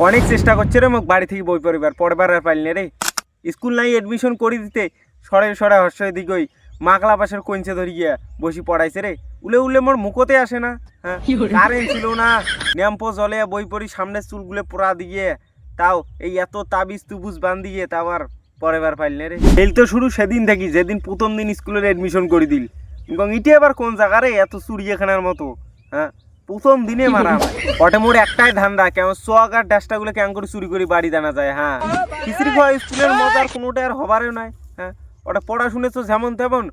অনেক চেষ্টা করছে রে মোক বাড়ি থেকে বই পড়বার আর পাইলি রে। স্কুল নাই এডমিশন করে দিতে সরে হর্ষই দিকই মাকলা পাশের কইঞ্চে ধরি গিয়া বসি পড়াইছে রে। উলে উলে মোর মুখতে আসে না। হ্যাঁ, কারেন্ট ছিল না, ন্যাম্পো জলে বই পড়ি সামনে চুলগুলো পোড়া দিয়ে, তাও এই এত তাবিজ তুবুজ বান্ধিয়ে তা আমার পড়াবার পাইলি রে। এই তো শুরু সেদিন থাকি যেদিন প্রথম দিন স্কুলের এডমিশন করে দিল। এবং ইটি আবার কোন জায়গা রে এত চুরিয়াখানার মতো। হ্যাঁ, প্রথম দিনে মারা ওটা মোর একটাই ধান্দা, কেমন সোয়াগ আর ডাস্টাগুলো কেমন করে চুরি করে বাড়ি দানা যায়। হ্যাঁ, খিচড়ি খাওয়া স্কুলের মতো আর কোনোটা আর হবারও নাই। হ্যাঁ, ওটা পড়াশুনে তো যেমন তেমন,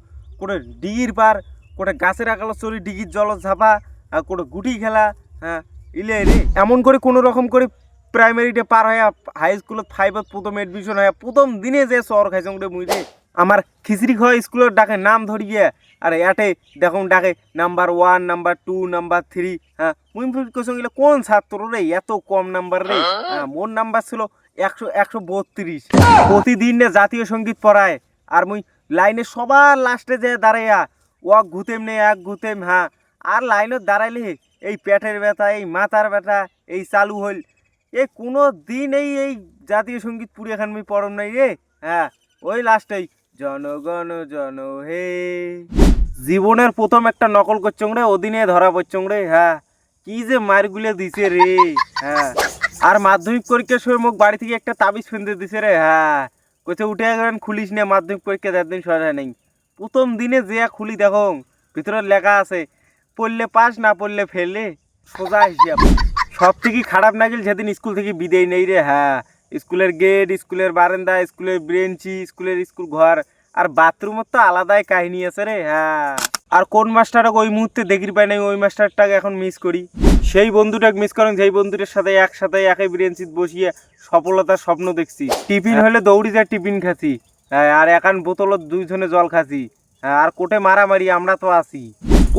কোনো ডিগির পার, কোনো গাছের আকালো চড়ি ডিগির জল ঝাপা, আর কোনো গুটি খেলা। হ্যাঁ, ইলে রে এমন করে কোনো রকম করে প্রাইমারিতে পার হয়ে হাই স্কুলত 5 প্রথম এডমিশন হয়ে প্রথম দিনে যে শহর খাইছং রে মুই রে। আমার খিচড়ি খাওয়া স্কুলের ডাকে নাম ধরিয়ে আর এটে দেখুন ডাকে নাম্বার 1, নাম্বার 2, নাম্বার 3। হ্যাঁ, মুই কোথাও গেলে কোন ছাত্র রে এত কম নাম্বার রে। হ্যাঁ, মোর নাম্বার ছিল 132। প্রতিদিন জাতীয় সঙ্গীত পড়ায় আর মুই লাইনে সবার লাস্টে যে দাঁড়াইয়া ওয়াক ঘুতেম নে এক ঘুতেম। হ্যাঁ, আর লাইনত দাঁড়াইলে এই পেটের ব্যথা, এই মাথার ব্যথা এই চালু হইল। এই কোনো দিন এই জাতীয় সঙ্গীত পুড়িয়ে খান মুই পড়ম নাই রে। হ্যাঁ, ওই লাস্টেই জনগণ জন হে। জীবনের প্রথম একটা নকল করছং রে, ওদিনে ধরা পড়ছং রে। হ্যাঁ, কি যে মারগুলো দিছে রে। হ্যাঁ, আর মাধ্যমিক পরীক্ষার সময় মোক বাড়ি থেকে একটা তাবিজ ফেলতে দিছে রে। হ্যাঁ, কোথাও উঠে গেলেন খুলিস নে, মাধ্যমিক পরীক্ষা 4 দিন সরা নেই। প্রথম দিনে যে খুলি দেখো ভিতরে লেখা আছে পড়লে পাস না পড়লে ফেললে সোজা হিসাব। সব থেকে খারাপ নাগিল সেদিন স্কুল থেকে বিদেয় নেই রে। হ্যাঁ, স্কুলের গেট, স্কুলের বারান্দা, স্কুলের বেঞ্চি, স্কুলের স্কুল ঘর আর বাথরুমের তো আলাদাই কাহিনী আছে রে। হ্যাঁ, আর কোন মাস্টারকে ওই মুহূর্তে দেখির পাই নাই, ওই মাস্টারটাকে এখন মিস করি। সেই বন্ধুটাকে মিস করেন যেই বন্ধুটার সাথে একসাথে একই বেঞ্চিত বসিয়ে সফলতার স্বপ্ন দেখছি। টিফিন হলে দৌড়ি যায় টিফিন খাচ্ছি। হ্যাঁ, আর একান বোতলত 2 জনে জল খাচ্ছি। হ্যাঁ, আর কোটে মারামারি আমরা তো আছি।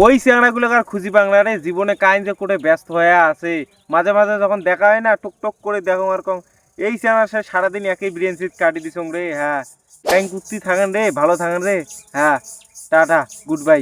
ওই চেংড়াগুলো আর খুঁজি বাংলারে জীবনে কাইন যে কোটে ব্যস্ত হয়ে আছে। মাঝে মাঝে যখন দেখা হয় না টুকটক করে দেখো আর কম এই চেংড়ার সাথে সারাদিন একই ব্রেঞ্চিত কাটি দিছং রে। হ্যাঁ, টাইম কুর্তি থাকেন রে, ভালো থাকেন রে। হ্যাঁ, টাটা, গুড বাই।